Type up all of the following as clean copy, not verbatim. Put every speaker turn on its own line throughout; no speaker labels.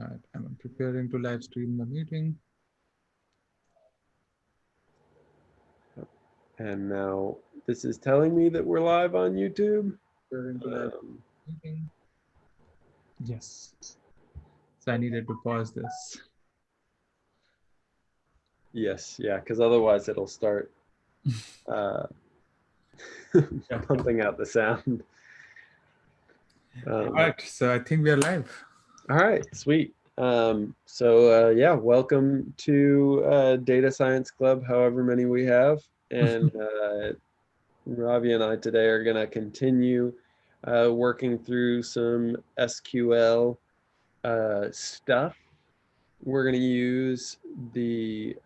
All right, I'm preparing to live stream the meeting.
And now this is telling me that we're live on YouTube.
Preparing to live meeting. Yes. So I needed to pause this.
Yes, yeah, because otherwise it'll start uh, pumping out the sound.
All right, so I think we are live.
All right, sweet. Yeah, welcome to Data Science Club, however many we have. And Ravi and I today are going to continue working through some SQL stuff. We're going to use the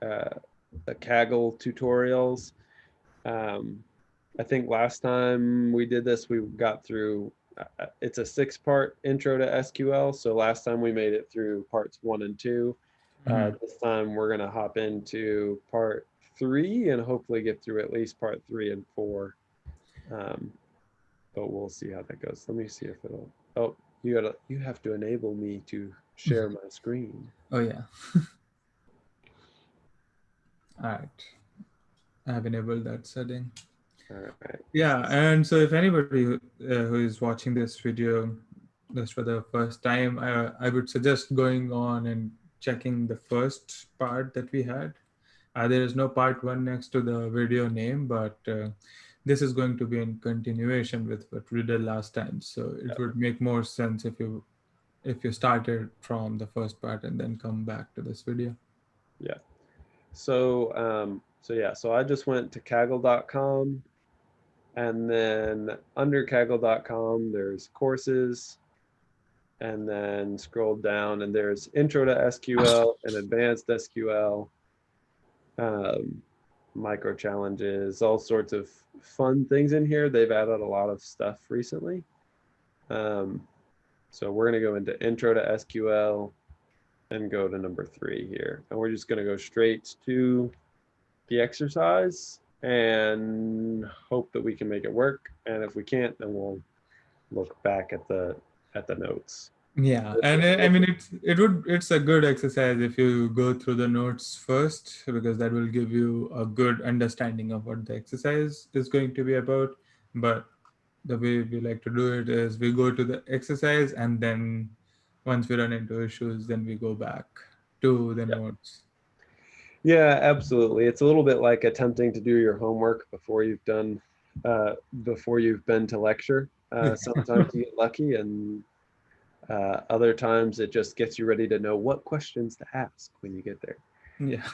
Kaggle tutorials. I think last time we did this, we got through, it's a 6-part intro to SQL. So last time we made it through parts 1 and 2. This time we're going to hop into part 3 and hopefully get through at least part 3 and 4. But we'll see how that goes. Let me see if it'll, oh, you have to enable me to share my screen.
Oh yeah. All right. I have enabled that setting.
All right.
Yeah, and so if anybody who is watching this video just for the first time, I would suggest going on and checking the first part that we had. There is no part 1 next to the video name, but this is going to be in continuation with what we did last time. So it would make more sense if you started from the first part and then come back to this video.
Yeah. So I just went to Kaggle.com, and then under Kaggle.com there's courses, and then scroll down and there's Intro to SQL and Advanced SQL, micro challenges, all sorts of fun things in here. They've added a lot of stuff recently. So we're going to go into Intro to SQL and go to number 3 here. And we're just going to go straight to the exercise and hope that we can make it work. And if we can't, then we'll look back at the notes.
Yeah, and I mean it's a good exercise if you go through the notes first, because that will give you a good understanding of what the exercise is going to be about. But the way we like to do it is we go to the exercise, and then once we run into issues, then we go back to the notes.
Yeah, absolutely. It's a little bit like attempting to do your homework before you've been to lecture. Sometimes you get lucky, and other times it just gets you ready to know what questions to ask when you get there.
Yeah.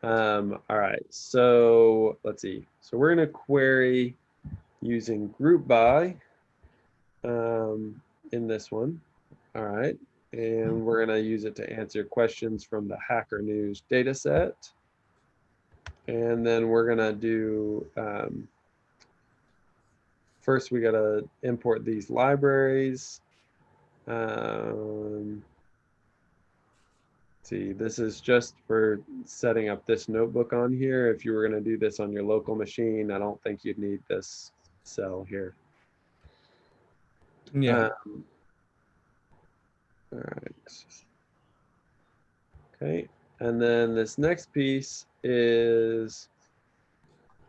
All right, so let's see. So we're going to query using group by in this one. All right, and we're going to use it to answer questions from the Hacker News data set. And then we're going to do, first we got to import these libraries. See, this is just for setting up this notebook on here. If you were going to do this on your local machine, I don't think you'd need this cell here.
Yeah.
All right. Okay, and then this next piece is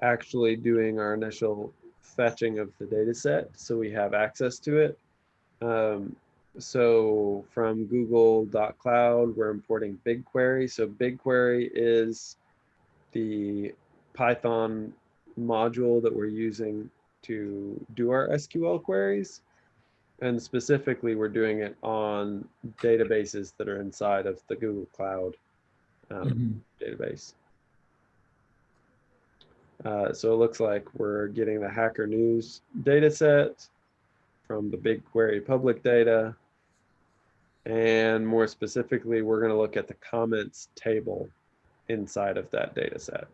actually doing our initial fetching of the data set so we have access to it. So from google.cloud, we're importing BigQuery. So BigQuery is the Python module that we're using to do our SQL queries. And specifically, we're doing it on databases that are inside of the Google Cloud database. So it looks like we're getting the Hacker News data set from the BigQuery public data. And more specifically, we're going to look at the comments table inside of that data set.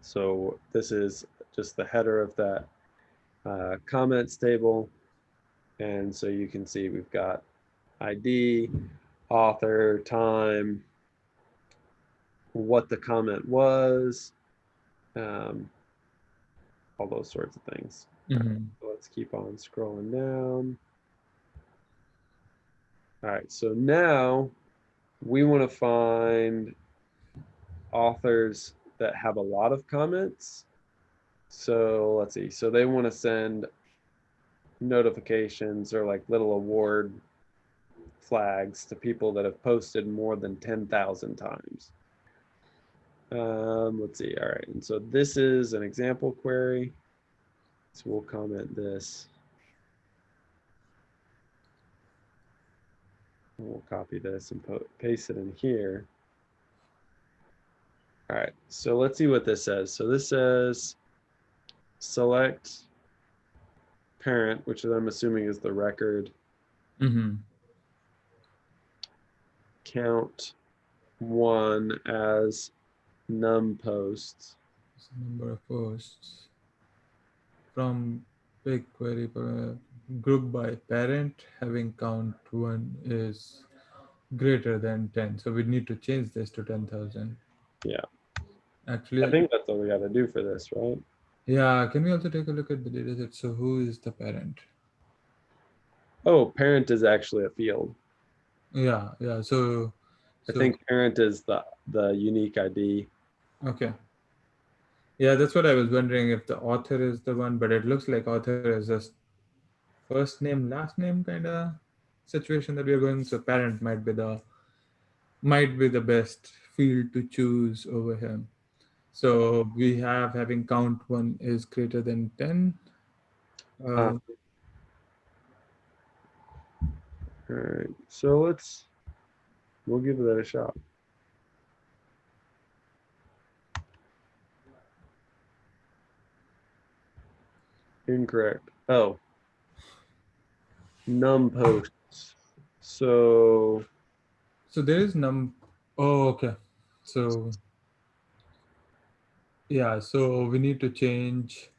So this is just the header of that comments table. And so you can see we've got ID, author, time, what the comment was, all those sorts of things. So let's keep on scrolling down. All right, so now we want to find authors that have a lot of comments. So let's see. So they want to send notifications or like little award flags to people that have posted more than 10,000 times. Let's see. All right. And so this is an example query. So we'll comment this. We'll copy this and paste it in here. All right. So let's see what this says. So this says select parent, which I'm assuming is the record.
Mm-hmm.
Count one as num posts.
So number of posts from BigQuery group by parent having count one is greater than 10. So we need to change this to 10,000.
Yeah, I
Actually,
think that's all we got to do for this, right?
yeah, can we also take a look at the dataset? So who is the parent?
Oh, parent is actually a field.
Yeah. So,
I
so
think parent is the unique ID.
okay. Yeah, that's what I was wondering if the author is the one, but it looks like author is just first name, last name kind of situation that we are going. So parent might be the best field to choose over him. So we have having count one is greater than 10.
Uh,
Uh,
all right, so we'll give that a shot. Incorrect. Oh, num posts. So
so there is oh, okay. So yeah, so we need to change.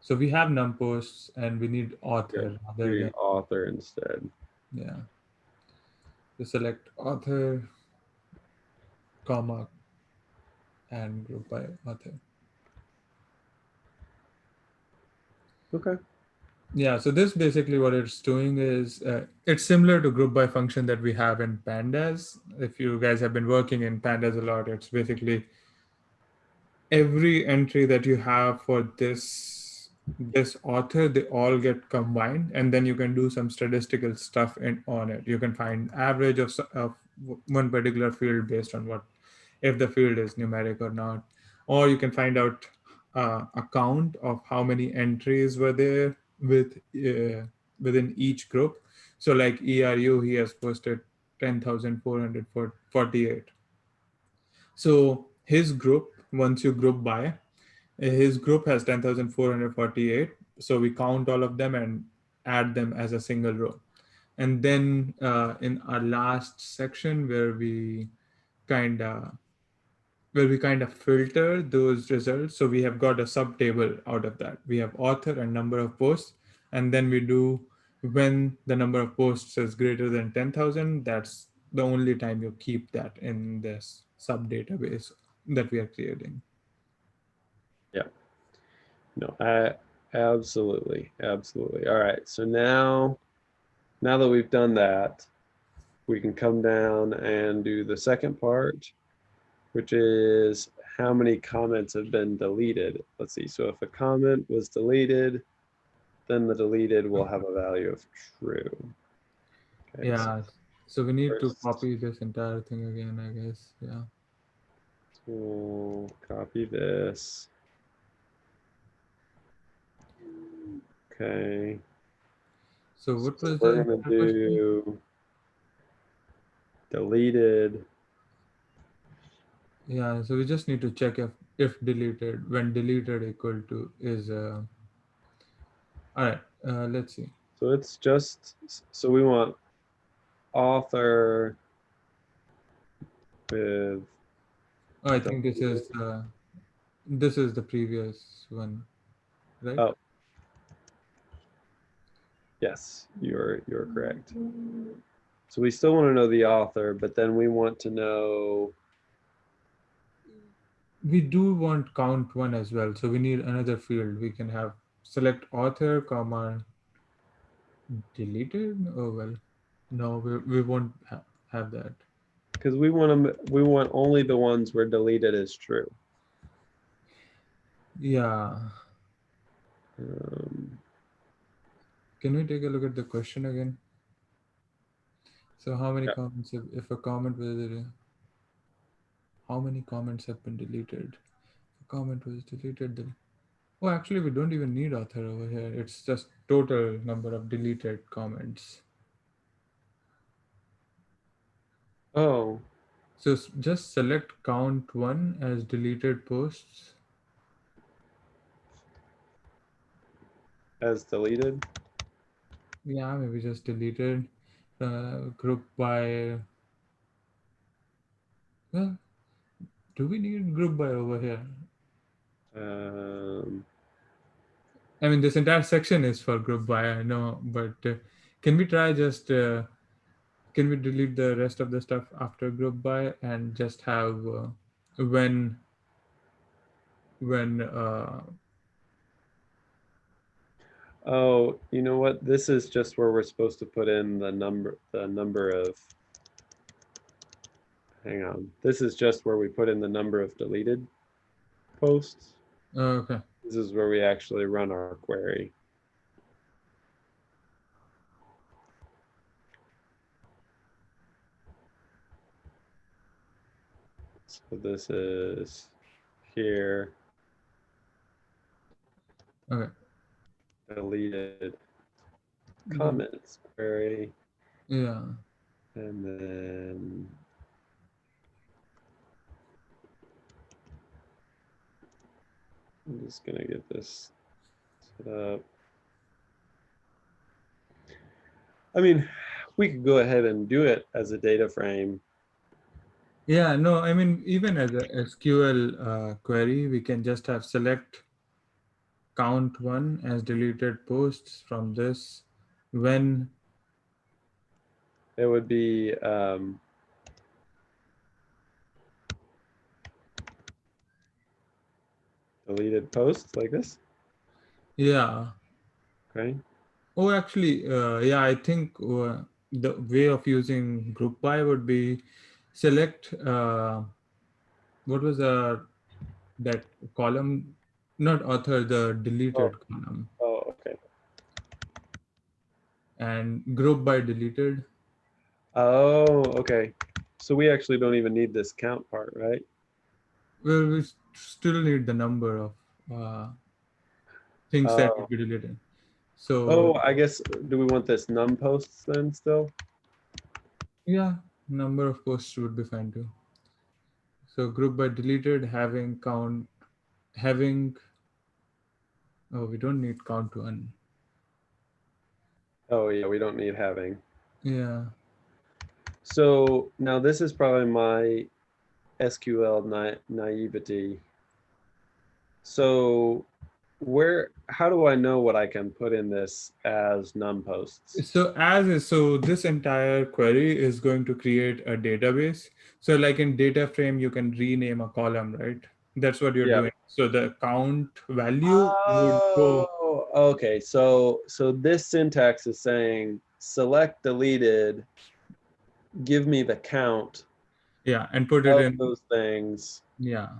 So we have num posts and we need
yeah,
author
we
rather
need
than,
author instead.
yeah. So select author, comma, and group by author.
Okay.
Yeah, so this basically what it's doing is it's similar to group by function that we have in pandas. If you guys have been working in pandas a lot, it's basically every entry that you have for this author, they all get combined, and then you can do some statistical stuff on it. You can find average of one particular field based on what, if the field is numeric or not, or you can find out a count of how many entries were there within each group. So like ERU, he has posted 10,448. So his group, once you group by, his group has 10,448. So we count all of them and add them as a single row. And then in our last section kind of where we kind of filter those results. So we have got a subtable out of that. We have author and number of posts, and then we do when the number of posts is greater than 10,000. That's the only time you keep that in this sub database that we are creating.
Yeah. No, I absolutely, absolutely. All right. So now that we've done that, we can come down and do the second part, which is how many comments have been deleted. Let's see. So if a comment was deleted, then the deleted will have a value of true. Okay, so
Yeah. So we need to
first
copy this entire thing again, I guess. Yeah.
we'll copy this. Okay.
So
So
what was the
we're gonna
entire question?
do deleted.
Yeah. So we just need to check if deleted, when deleted equal to is all right. Let's see.
So it's just, so we want author with
Oh, I think
deleted.
this is the previous one, right?
Oh, yes, you're correct. So we still want to know the author, but then we want to know,
We do want count one as well. So we need another field. We can have select author, comma, deleted. Oh well, No, we won't have that.
Because we want only the ones where deleted is true.
Yeah.
Um,
Can we take a look at the question again? So how many
yeah.
comments if a comment was how many comments have been deleted? If a comment was deleted, then oh, actually, we don't even need author over here. It's just total number of deleted comments.
Oh,
So just select count one as deleted posts.
as deleted.
Yeah, maybe just deleted. Group by. Well, do we need group by over here?
Um,
I mean, this entire section is for group by, I know, but can we try just can we delete the rest of the stuff after group by and just have when when
oh, you know what? This is just where we're supposed to put in the number of. Hang on. This is just where we put in the number of deleted posts.
okay.
This is where we actually run our query. So this is here,
Okay.
deleted
Mm,
comments query,
yeah.
and then I'm just gonna get this set up. I mean, we could go ahead and do it as a data frame.
Yeah, no, I mean, even as a SQL query, we can just have select count one as deleted posts from this when,
It would be deleted posts like this.
yeah.
Okay.
Oh, actually, yeah, I think the way of using group by would be select, what was that column, not author, the
Oh,
deleted column,
oh, okay.
and group by deleted.
Oh, okay. So we actually don't even need this count part, right?
Well, we still need the number of things that
Oh,
would be deleted. So
oh, I guess, do we want this num posts then still?
yeah, number of posts would be fine too. So group by deleted having count having, oh, we don't need count one.
Oh, yeah, we don't need having.
Yeah.
So now this is probably my SQL naivety. So how do I know what I can put in this as num posts?
So this entire query is going to create a database. So like in data frame, you can rename a column, right? That's what you're
Yeah.
doing. So the count value would go,
Oh, okay. So this syntax is saying select deleted, give me the count
yeah, and put it
of
in,
those things
yeah.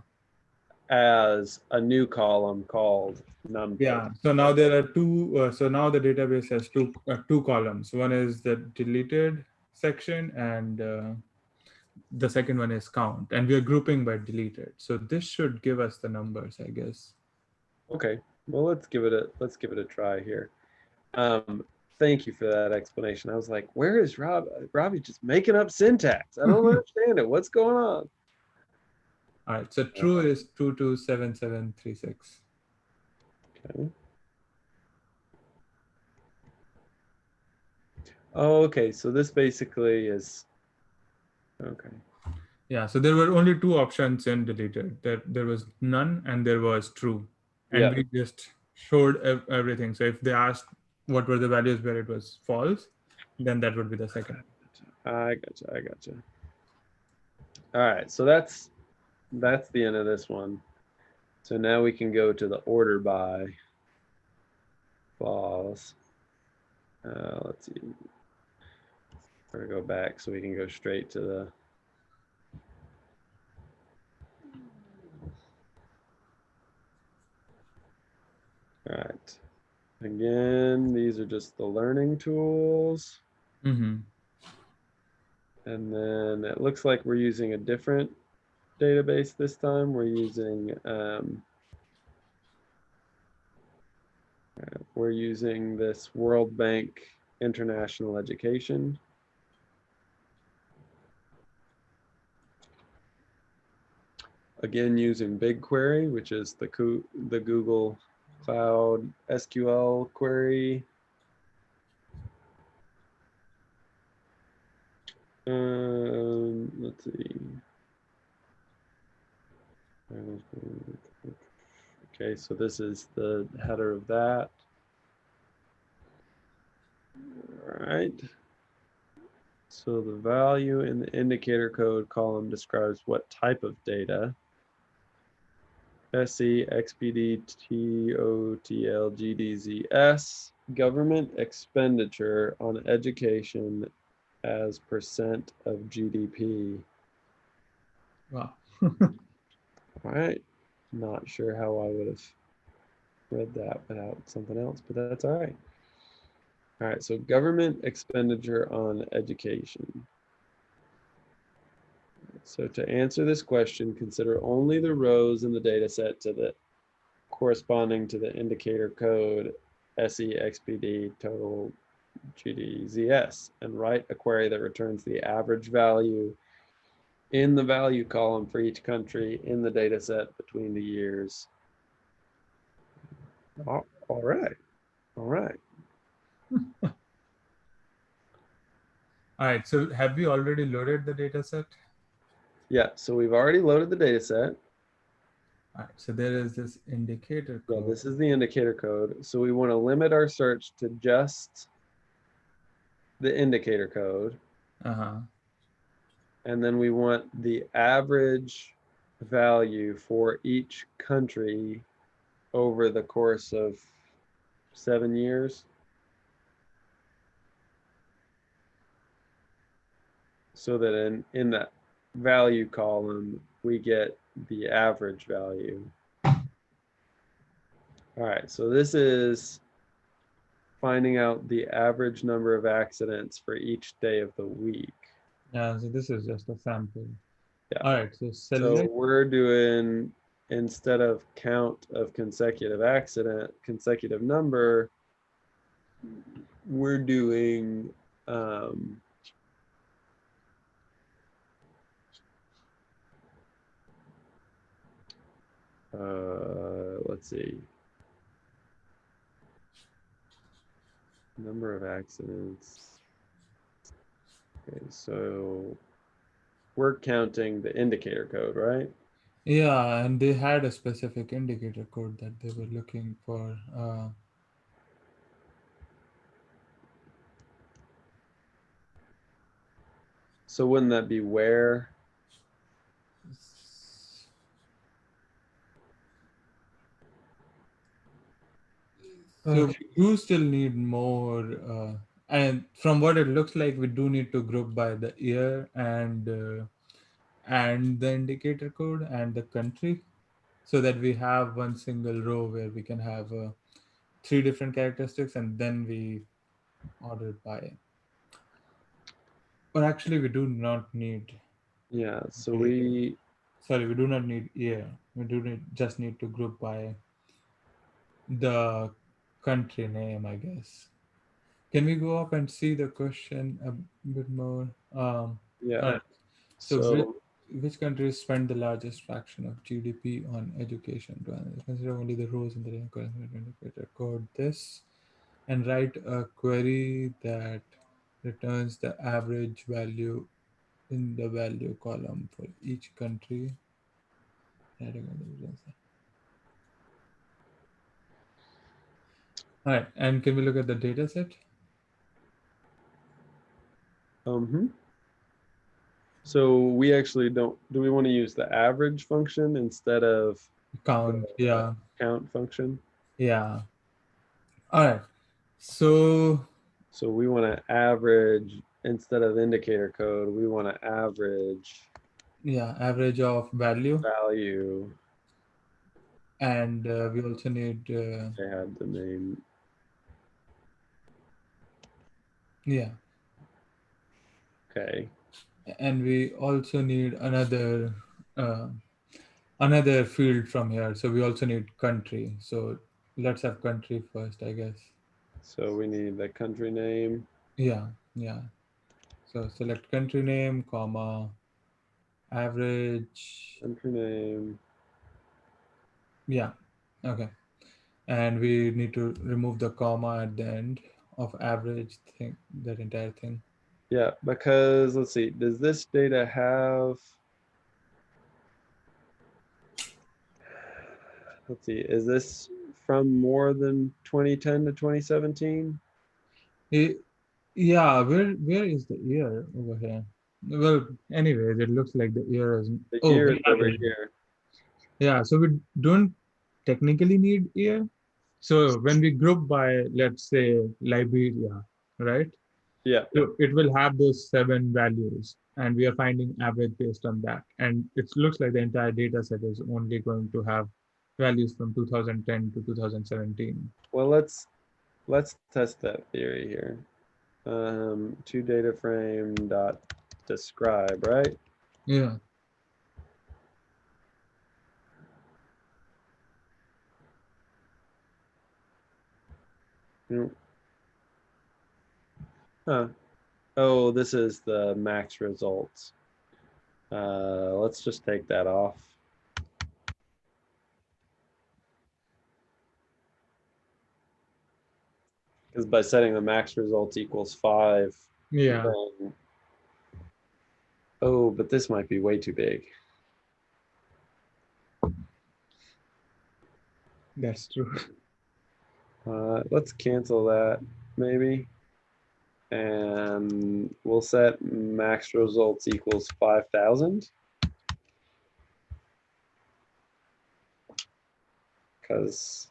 as a new column called num
Yeah.
post.
So now there are two. So now the database has two columns. One is the deleted section, and the second one is count. And we are grouping by deleted. So this should give us the numbers, I guess.
Okay. Well, let's give it a try here. Thank you for that explanation. I was like, where is Rob? Robbie just making up syntax. I don't understand it. What's going on?
All right. So true is 227736.
Okay. Oh, okay. So this basically is okay.
Yeah. So there were only two options in deleted. There was none and there was true, and
Yeah.
we just showed everything. So if they asked what were the values where it was false, then that would be the second.
I gotcha. I gotcha. All right. So that's the end of this one. So now we can go to the order by false. Let's see. Or go back so we can go straight to the. All right. Again, these are just the learning tools.
Mm-hmm.
And then it looks like we're using a different database this time. We're using this World Bank International Education. Again, using BigQuery, which is the Google Cloud SQL query. Let's see. Okay, so this is the header of that. All right. So the value in the indicator code column describes what type of data. SE, XPD, TOTL, GDZS, government expenditure on education as percent of GDP.
Wow.
All right. Not sure how I would have read that without something else, but that's all right. All right, so government expenditure on education. So to answer this question, consider only the rows in the data set corresponding to the indicator code SEXPD total GDZS and write a query that returns the average value in the value column for each country in the data set between the years. All right. All right.
All right. So have we already loaded the data set?
Yeah, so we've already loaded the data set.
All right. So there is this indicator
Yeah,
code.
this is the indicator code. So we want to limit our search to just the indicator code.
Uh-huh.
And then we want the average value for each country over the course of 7 years. So that in that value column, we get the average value. All right, so this is finding out the average number of accidents for each day of the week.
Yeah, so this is just a sample.
Yeah.
All right, so
So
select.
we're doing, instead of count of consecutive number, we're doing let's see, number of accidents. Okay, so we're counting the indicator code, right?
Yeah, and they had a specific indicator code that they were looking for.
So wouldn't that be where?
So we do still need more, and from what it looks like, we do need to group by the year and the indicator code and the country, so that we have one single row where we can have three different characteristics, and then we order it by. Or actually, we do not need.
Yeah, so
Date.
we,
Sorry, we do not need year. We do need just need to group by the country name, I guess. Can we go up and see the question a bit more?
yeah,
All right. So,
so
which countries spend the largest fraction of GDP on education? Consider only the rows in the indicator code this and write a query that returns the average value in the value column for each country. All right, and can we look at the data set?
so we actually don't, do we want to use the average function instead of the
Count, yeah,
count function?
yeah. All right, so
So we want to average instead of indicator code, we want to average
Yeah, average of value,
value.
and we also need
They had the name.
yeah,
Okay.
and we also need uh, another field from here. So we also need country. So let's have country first, I guess.
So we need the country name.
Yeah, yeah. So select country name, comma, average.
Country name.
Yeah, okay. And we need to remove the comma at the end of average thing, that entire thing.
Yeah, because let's see, does this data have, let's see, is this from more than 2010 to 2017?
Eh, yeah, where is the year over here? Well, anyways, it looks like the year is.
The
Oh,
year
we
is
have
over
it.
here.
Yeah, so we don't technically need year. So when we group by, let's say, Liberia, right?
Yeah.
So it will have those seven values, and we are finding average based on that. And it looks like the entire data set is only going to have values from 2010 to 2017.
Well, let's test that theory here. To data frame dot describe, right?
Yeah.
Mm. Huh. Oh, this is the max results. Let's just take that off. Because by setting the max results equals 5,
Yeah,
then, oh, but this might be way too big.
that's true.
Let's cancel that maybe. And we'll set max results equals 5,000. Because,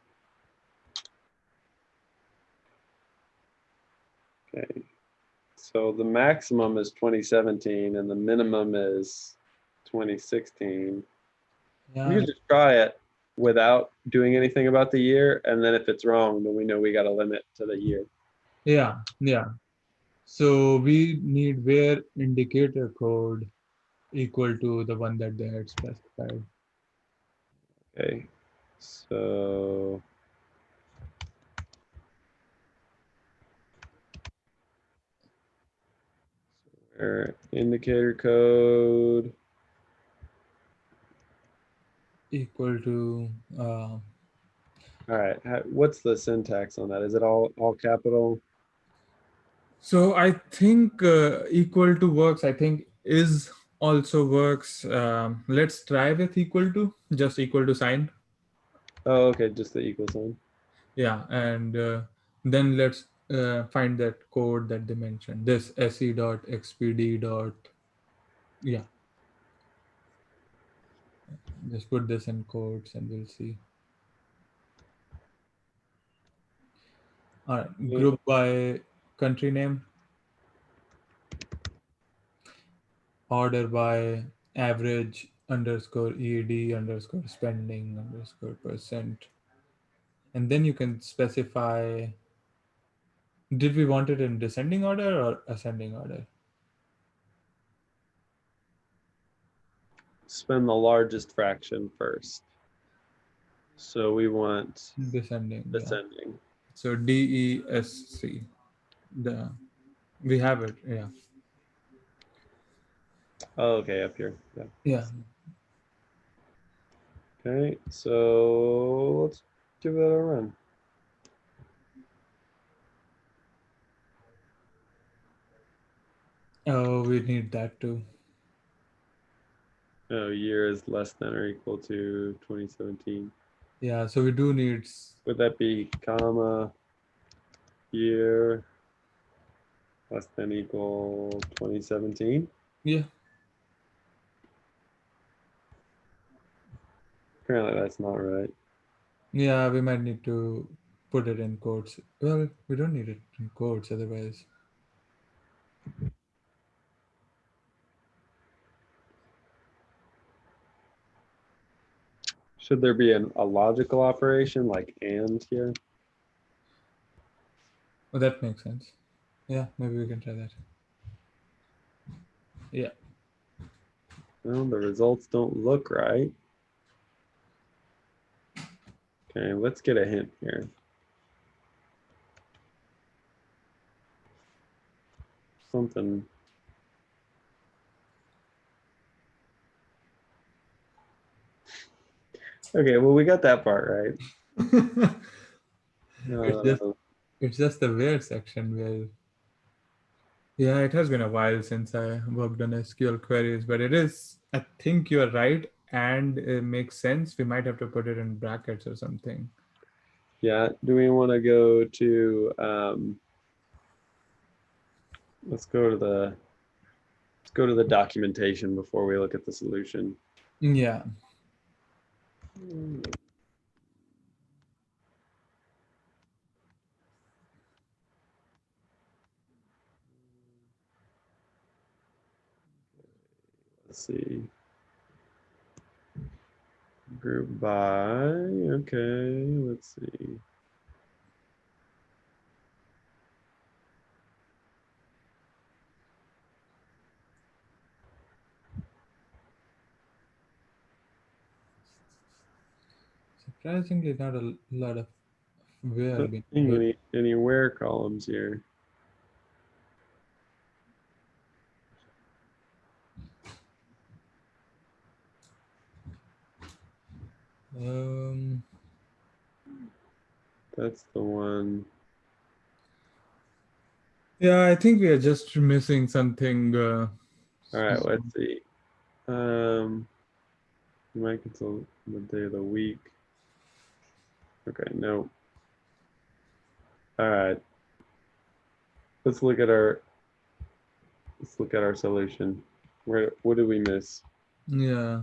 okay. So the maximum is 2017 and the minimum is 2016. We
Yeah,
could just try it without doing anything about the year. And then if it's wrong, then we know we got a limit to the year.
yeah, yeah. So we need where indicator code equal to the one that they had specified.
Okay. So our indicator code.
Equal to
All right. What's the syntax on that? Is it all capital?
so I think equal to works. I think is also works. Let's try with equal to, just equal to sign.
Oh, okay. Just the equal sign.
Yeah, and then let's find that code that they mentioned. This se.xpd dot. Yeah, just put this in quotes and we'll see. All right, group by country name, order by average underscore ED underscore spending underscore percent. And then you can specify, did we want it in descending order or ascending order?
Spend the largest fraction first. So we want
Descending, yeah.
descending.
So DESC, the we have it, yeah.
Oh, okay, up here. Yeah.
Yeah.
Okay, so let's give that a run.
Oh, we need that too.
Oh, year is less than or equal to 2017.
Yeah, so we do need.
Would that be comma, year, less than equal 2017?
Yeah.
Apparently that's not right.
Yeah, we might need to put it in quotes. Well, we don't need it in quotes otherwise.
Should there be a logical operation like and here?
Oh, that makes sense. Yeah, maybe we can try that. Yeah.
Well, the results don't look right. Okay, let's get a hint here. Something. Okay, well, we got that part right.
it's just
Uh,
it's just the where section where, yeah, it has been a while since I worked on SQL queries, but it is, I think you're right, and it makes sense. We might have to put it in brackets or something.
yeah, do we want to go to, let's go to the documentation before we look at the solution.
Yeah.
Let's see. Group by, okay, let's see.
Surprisingly, not a lot of where
Not
being
seeing
used.
any where columns here.
Um,
That's the one.
yeah, I think we are just missing something.
All right,
Small.
let's see. You might cancel the day of the week. Okay, no. All right. Let's look at our solution. What did we miss?
Yeah.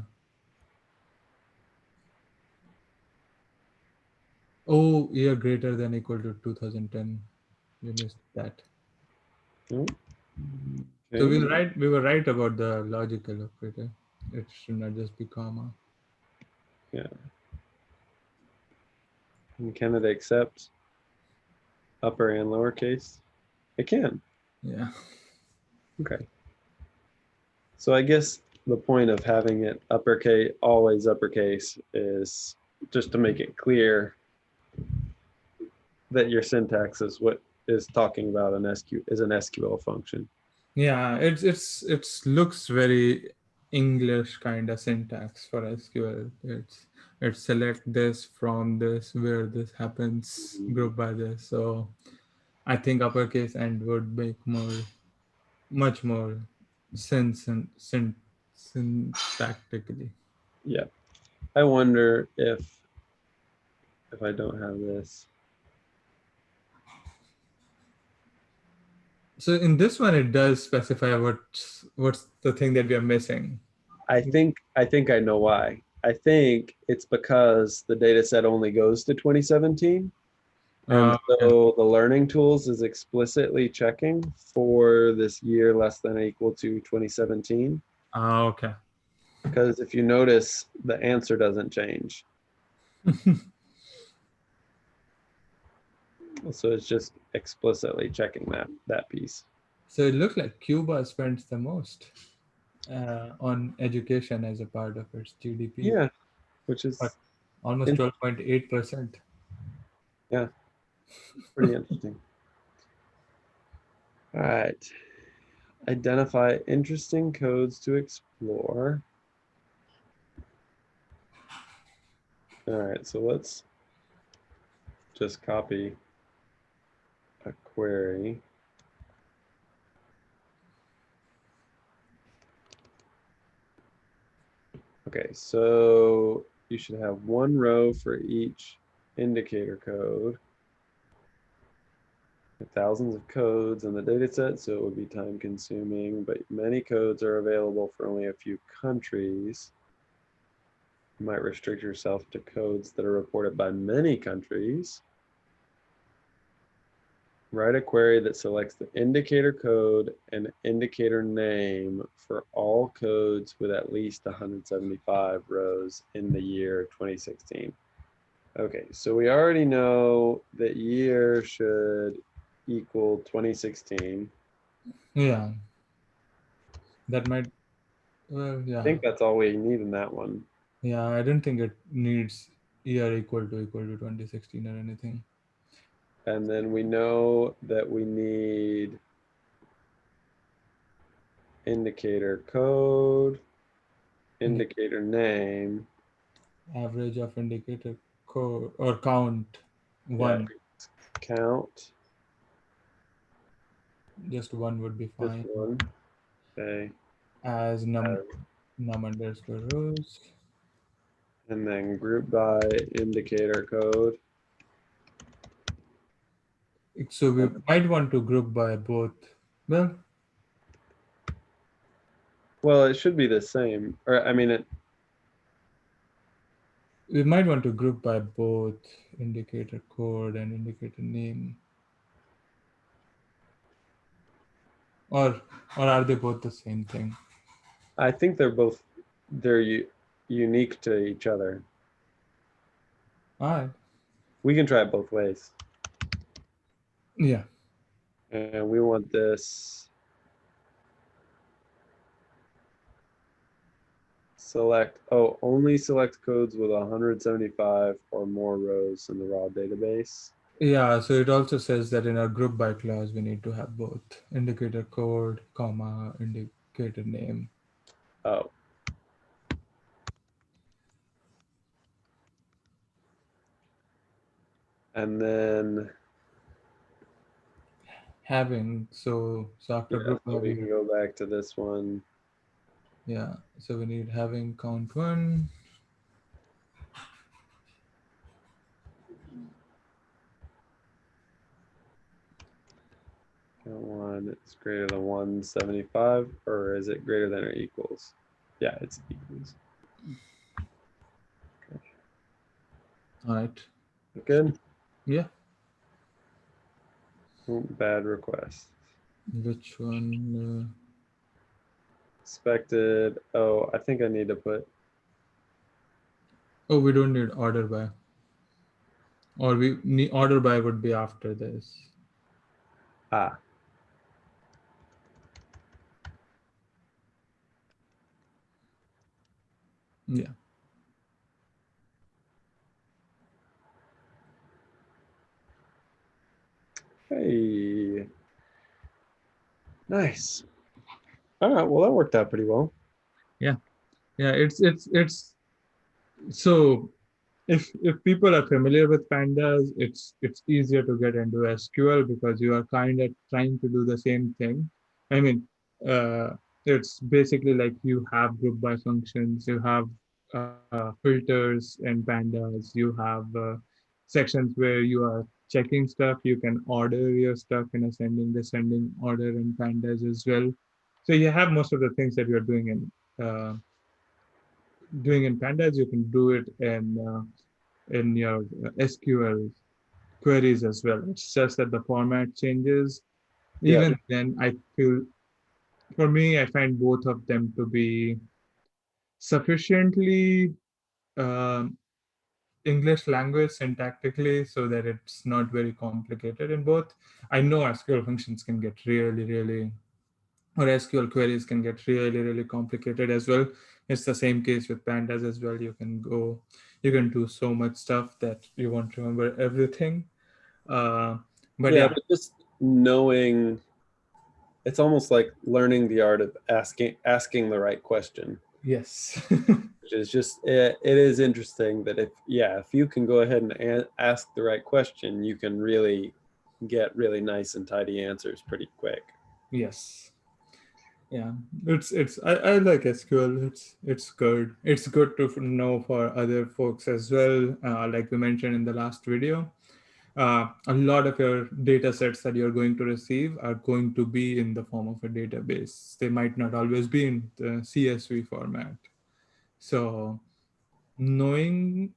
Oh, year greater than equal to 2010. We missed that.
No?
So
Okay.
we were right about the logical operator. It should not just be comma.
Yeah. And can it accept upper and lowercase? It can.
Yeah.
Okay. So I guess the point of having it uppercase, always uppercase, is just to make it clear that your syntax is what is talking about an SQL function.
Yeah, it's looks very English kind of syntax for SQL. It's select this from this where this happens, group by this. So I think uppercase and would make much more sense and syntactically.
Yeah. I wonder if I don't have this.
So in this one, it does specify what's the thing that we are missing.
I think I know why. I think it's because the data set only goes to 2017. And
Okay.
so the learning tools is explicitly checking for this year less than or equal to 2017.
Okay.
Because if you notice, the answer doesn't change. So it's just explicitly checking that piece.
So it looks like Cuba spends the most on education as a part of its GDP,
Yeah, which
but
is,
almost 12.8%.
yeah, pretty interesting. All right. Identify interesting codes to explore. All right, so let's just copy a query. Okay, so you should have one row for each indicator code. Thousands of codes in the data set, so it would be time consuming, but many codes are available for only a few countries. You might restrict yourself to codes that are reported by many countries. Write a query that selects the indicator code and indicator name for all codes with at least 175 rows in the year 2016. Okay, so we already know that year should equal 2016.
Yeah, that might, well,
I
yeah.
think that's all we need in that one.
Yeah, I don't think it needs year equal to 2016 or anything.
And then we know that we need indicator code, indicator name.
Average of indicator code or count
Yeah,
one.
count,
Just one would be
just
fine.
one. Okay.
As num underscore rows.
And then group by indicator code.
So we might want to group by both.
Well, it should be the same. Or I mean,
We might want to group by both indicator code and indicator name. Or are they both the same thing?
I think they're unique to each other.
All right.
We can try it both ways.
Yeah.
And we want this only select codes with 175 or more rows in the raw database.
Yeah, so it also says that in our group by clause, we need to have both indicator code, comma, indicator name.
Oh. And then
Having, so after group
so we
having,
can go back to this one.
yeah, so we need having count one.
Count one, it's greater than 175, or is it greater than or equals? Yeah, it's equals. Okay.
All right.
Good?
Yeah.
Oh, bad request.
Which one?
Expected. Oh, I think I need to put.
Oh, we don't need order by. Or we need order by would be after this.
Ah.
Yeah.
Hey. Nice. All right. Well, that worked out pretty well.
Yeah. Yeah. It's so if people are familiar with pandas, it's easier to get into SQL because you are kind of trying to do the same thing. I mean, it's basically like you have group by functions, you have filters and pandas, you have sections where you are checking stuff. You can order your stuff in ascending, descending order in pandas as well. So you have most of the things that you're doing in pandas. You can do it in your SQL queries as well. It's just that the format changes.
Yeah.
Even then, I feel, for me, I find both of them to be sufficiently um, English language syntactically so that it's not very complicated in both. I know SQL functions can get really, or SQL queries can get really complicated as well. It's the same case with pandas as well. You can do so much stuff that you won't remember everything. But
Yeah,
yeah,
but just knowing, it's almost like learning the art of asking the right question.
yes.
Which is just it is interesting that if you can go ahead and ask the right question, you can really get really nice and tidy answers pretty quick.
Yes. Yeah, I like SQL. It's good. It's good to know for other folks as well. Like we mentioned in the last video, a lot of your data sets that you're going to receive are going to be in the form of a database. They might not always be in the CSV format. So knowing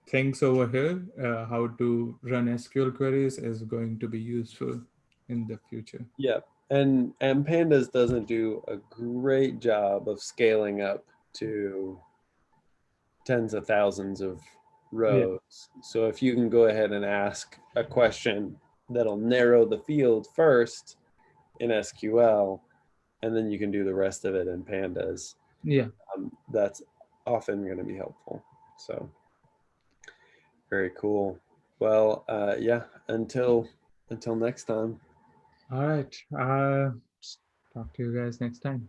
things over here, how to run SQL queries is going to be useful in the future.
Yeah, and Pandas doesn't do a great job of scaling up to tens of thousands of
Yeah.
rows. So if you can go ahead and ask a question that'll narrow the field first in SQL, and then you can do the rest of it in Pandas,
Yeah.
that's often going to be helpful. So very cool. Well, yeah, until next time.
All right. Talk to you guys next time.